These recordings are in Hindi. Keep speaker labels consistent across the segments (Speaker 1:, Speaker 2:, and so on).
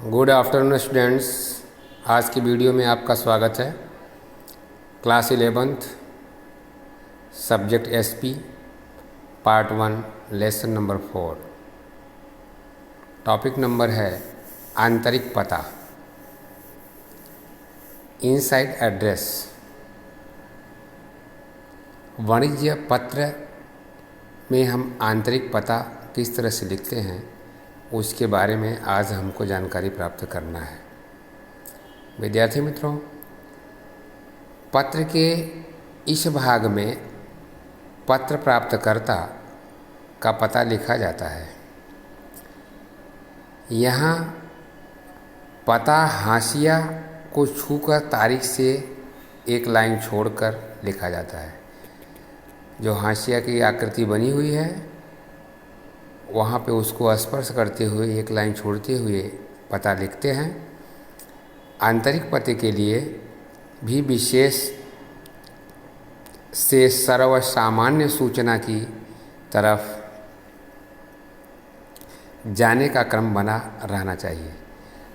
Speaker 1: Good afternoon students. आज की वीडियो में आपका स्वागत है। Class 11th subject SP part 1 lesson number 4। Topic number है आंतरिक पता, इनसाइड एड्रेस। वाणिज्य पत्र में हम आंतरिक पता किस तरह से लिखते हैं उसके बारे में आज हमको जानकारी प्राप्त करना है। विद्यार्थी मित्रों, पत्र के इस भाग में पत्र प्राप्तकर्ता का पता लिखा जाता है। यहाँ पता हाशिया को छूकर तारीख से एक लाइन छोड़कर लिखा जाता है। जो हाशिया की आकृति बनी हुई है वहाँ पे उसको स्पर्श करते हुए एक लाइन छोड़ते हुए पता लिखते हैं। आंतरिक पते के लिए भी विशेष से सर्वसामान्य सूचना की तरफ जाने का क्रम बना रहना चाहिए।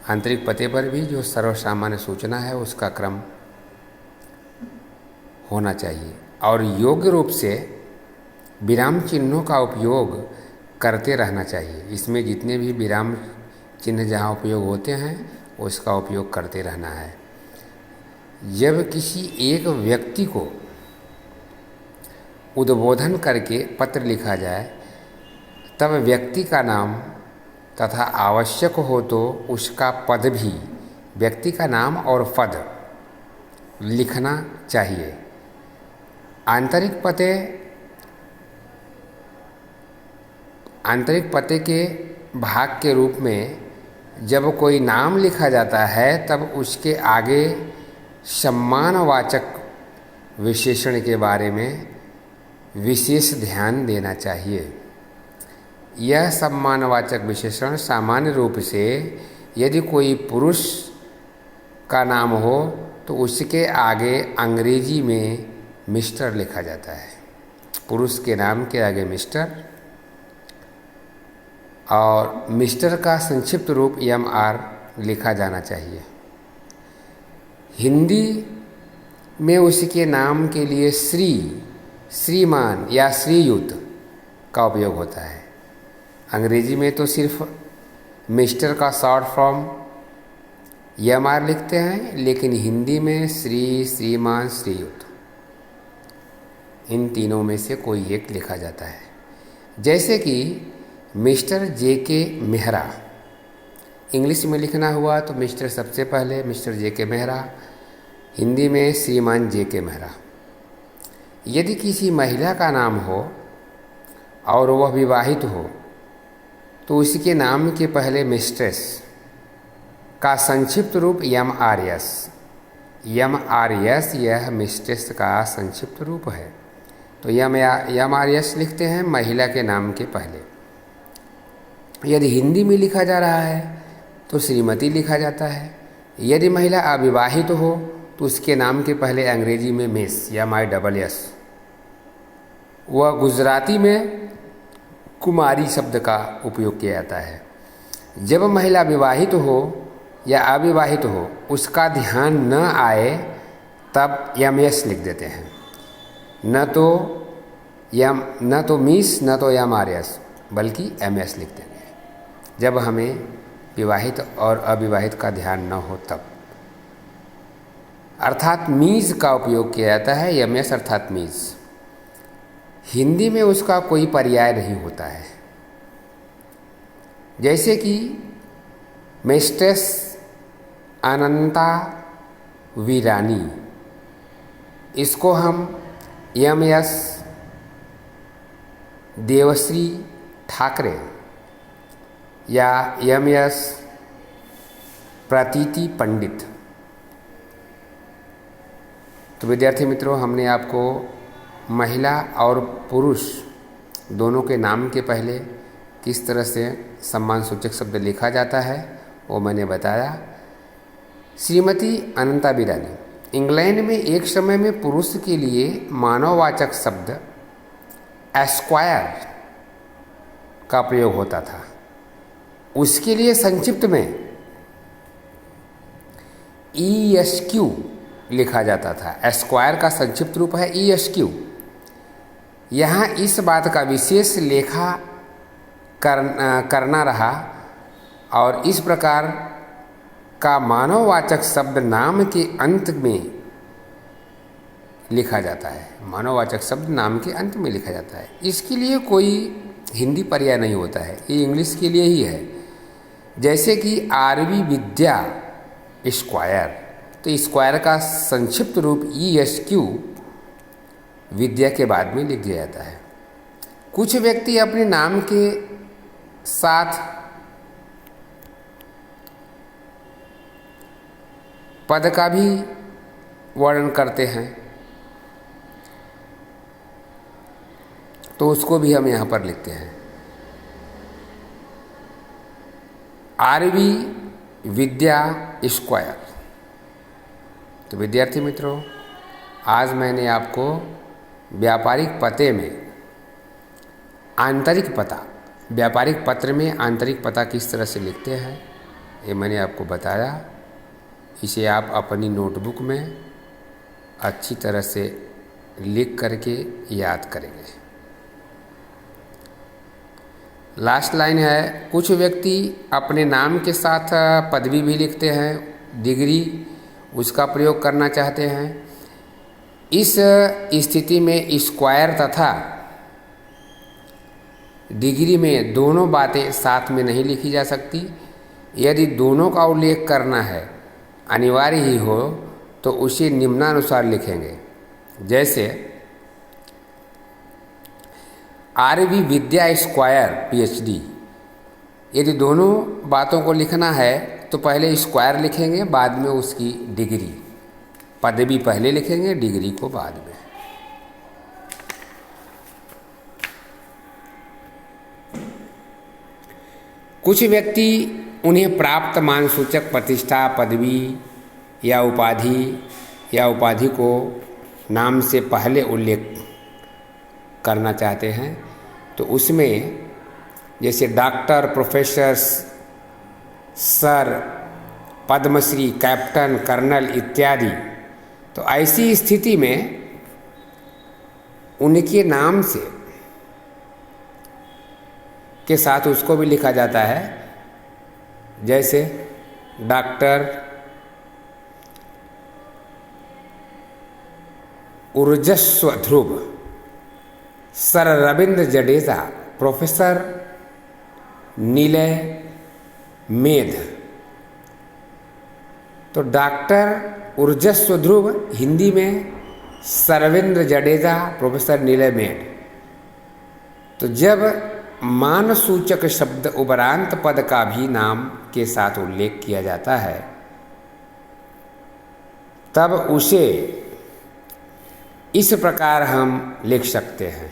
Speaker 1: आंतरिक पते पर भी जो सर्वसामान्य सूचना है उसका क्रम होना चाहिए और योग्य रूप से विराम चिन्हों का उपयोग करते रहना चाहिए। इसमें जितने भी विराम चिन्ह जहाँ उपयोग होते हैं उसका उपयोग करते रहना है। जब किसी एक व्यक्ति को उद्बोधन करके पत्र लिखा जाए तब व्यक्ति का नाम तथा आवश्यक हो तो उसका पद भी व्यक्ति का नाम और पद लिखना चाहिए। आंतरिक पते के भाग के रूप में जब कोई नाम लिखा जाता है तब उसके आगे सम्मानवाचक विशेषण के बारे में विशेष ध्यान देना चाहिए। यह सम्मानवाचक विशेषण सामान्य रूप से यदि कोई पुरुष का नाम हो तो उसके आगे अंग्रेजी में मिस्टर लिखा जाता है। पुरुष के नाम के आगे मिस्टर और मिस्टर का संक्षिप्त रूप MR लिखा जाना चाहिए। हिंदी में उसके नाम के लिए श्री, श्रीमान या श्रीयुत का उपयोग होता है। अंग्रेजी में तो सिर्फ मिस्टर का शॉर्ट फॉर्म MR लिखते हैं, लेकिन हिंदी में श्री, श्रीमान, श्रीयुत इन तीनों में से कोई एक लिखा जाता है। जैसे कि मिस्टर JK मेहरा इंग्लिश में लिखना हुआ तो मिस्टर सबसे पहले मिस्टर JK मेहरा, हिंदी में श्रीमान JK मेहरा। यदि किसी महिला का नाम हो और वह विवाहित हो तो उसके नाम के पहले मिस्ट्रेस का संक्षिप्त रूप MRS यह मिस्ट्रेस का संक्षिप्त रूप है। तो MRS लिखते हैं महिला के नाम के पहले। यदि हिंदी में लिखा जा रहा है तो श्रीमती लिखा जाता है। यदि महिला अविवाहित हो तो उसके नाम के पहले अंग्रेजी में मिस MISS व गुजराती में कुमारी शब्द का उपयोग किया जाता है। जब महिला विवाहित हो या अविवाहित हो उसका ध्यान न आए तब MS लिख देते हैं, न तो मिस न तो MRS बल्कि MS लिख देंगे जब हमें विवाहित और अविवाहित का ध्यान न हो तब। अर्थात मीज का उपयोग किया जाता है, MS अर्थात मीज। हिंदी में उसका कोई पर्याय नहीं होता है। जैसे कि मिस्ट्रेस अनंता वीरानी, इसको हम MS देवश्री ठाकरे या MS प्रतीति पंडित। तो विद्यार्थी मित्रों, हमने आपको महिला और पुरुष दोनों के नाम के पहले किस तरह से सम्मान सूचक शब्द लिखा जाता है वो मैंने बताया। श्रीमती अनंता वीरानी इंग्लैंड में एक समय में पुरुष के लिए मानववाचक शब्द एस्क्वायर का प्रयोग होता था। उसके लिए संक्षिप्त में ESQ लिखा जाता था। एस्क्वायर का संक्षिप्त रूप है ESQ। यहाँ इस बात का विशेष लेखा करना रहा और इस प्रकार का मानववाचक शब्द नाम के अंत में लिखा जाता है। मानववाचक शब्द नाम के अंत में लिखा जाता है। इसके लिए कोई हिंदी पर्याय नहीं होता है, ये इंग्लिश के लिए ही है। जैसे कि आरवी विद्या स्क्वायर, तो स्क्वायर का संक्षिप्त रूप ESQ विद्या के बाद में लिख दिया जाता है। कुछ व्यक्ति अपने नाम के साथ पद का भी वर्णन करते हैं, तो उसको भी हम यहाँ पर लिखते हैं। आरवी विद्या स्क्वायर। तो विद्यार्थी मित्रों, आज मैंने आपको व्यापारिक पते में आंतरिक पता, व्यापारिक पत्र में आंतरिक पता किस तरह से लिखते हैं, ये मैंने आपको बताया। इसे आप अपनी नोटबुक में अच्छी तरह से लिख करके याद करेंगे। लास्ट लाइन है, कुछ व्यक्ति अपने नाम के साथ पदवी भी लिखते हैं, डिग्री उसका प्रयोग करना चाहते हैं। इस स्थिति में स्क्वायर तथा डिग्री में दोनों बातें साथ में नहीं लिखी जा सकती। यदि दोनों का उल्लेख करना है, अनिवार्य ही हो, तो उसे निम्नानुसार लिखेंगे। जैसे आरवी विद्या स्क्वायर PhD। यदि दोनों बातों को लिखना है तो पहले स्क्वायर लिखेंगे, बाद में उसकी डिग्री। पदवी पहले लिखेंगे, डिग्री को बाद में। कुछ व्यक्ति उन्हें प्राप्त मानसूचक प्रतिष्ठा, पदवी या उपाधि को नाम से पहले उल्लेख करना चाहते हैं, तो उसमें जैसे doctor, professor, sir, Padma Shri, captain, colonel इत्यादि। तो ऐसी स्थिति में उनके नाम से के साथ उसको भी लिखा जाता है। जैसे डॉक्टर ऊर्जस्व ध्रुव, सर रविंद्र जडेजा, प्रोफेसर नीलय मेध। तो डॉक्टर ऊर्जस्व ध्रुव हिंदी में सरविंद्र जडेजा, प्रोफेसर नीलय मेध। तो जब मानसूचक शब्द उपरांत पद का भी नाम के साथ उल्लेख किया जाता है, तब उसे इस प्रकार हम लिख सकते हैं।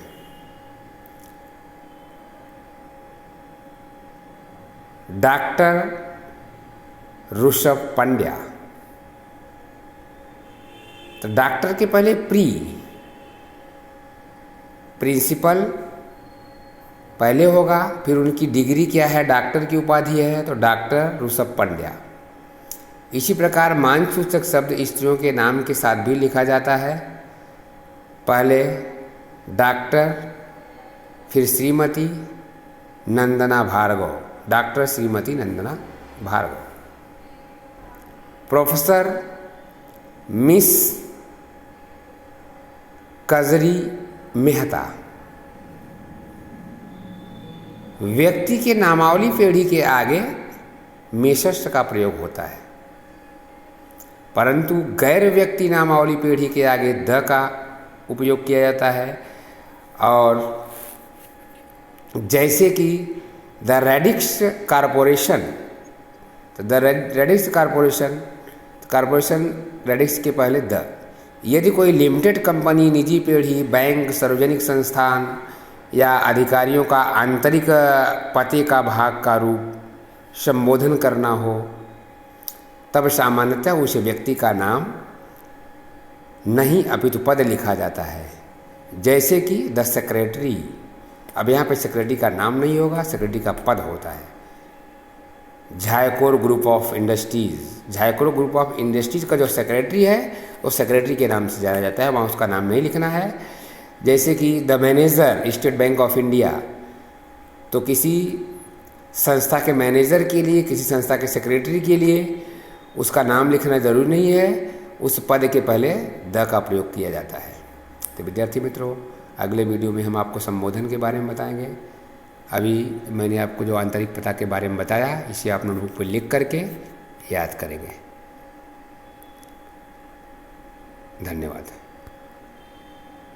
Speaker 1: डॉक्टर ऋषभ पंड्या। तो डॉक्टर के पहले प्रिंसिपल पहले होगा, फिर उनकी डिग्री क्या है, डॉक्टर की उपाधि है, तो डॉक्टर ऋषभ पंड्या। इसी प्रकार मानसूचक शब्द स्त्रियों के नाम के साथ भी लिखा जाता है। पहले डॉक्टर, फिर Shrimati Nandana Bhargava, doctor Shrimati Nandana Bhargava. Professor miss Kajri Mehta. व्यक्ति के नामावली पीढ़ी के आगे मेषष्ठ का प्रयोग होता है, परंतु गैर व्यक्ति नामावली पीढ़ी के आगे द का उपयोग किया जाता है। और जैसे कि द रेडिक्स कारपोरेशन, तो द रेडिक्स कारपोरेशन रेडिक्स के पहले द। यदि कोई लिमिटेड कंपनी, निजी पीढ़ी, बैंक, सार्वजनिक संस्थान या अधिकारियों का आंतरिक पते का भाग का रूप संबोधन करना हो, तब सामान्यतः उस व्यक्ति का नाम नहीं अपितु पद लिखा जाता है। जैसे कि द सेक्रेटरी। अब यहाँ पे सेक्रेटरी का नाम नहीं होगा, सेक्रेटरी का पद होता है। Jhaykor group of industries. Jhaykor group of industries का जो सेक्रेटरी है वो सेक्रेटरी के नाम से जाना जाता है, वहाँ उसका नाम नहीं लिखना है। जैसे कि the manager state bank of India, तो किसी संस्था के मैनेजर के लिए, किसी संस्था के सेक्रेटरी के लिए उसका नाम लिखना ज़रूरी नहीं है, उस पद के पहले द का प्रयोग किया जाता है। तो विद्यार्थी मित्रों, अगले वीडियो में हम आपको संबोधन के बारे में बताएंगे। अभी मैंने आपको जो आंतरिक प्रथा के बारे में बताया, इसे आप नोटबुक पर लिख करके याद करेंगे। धन्यवाद।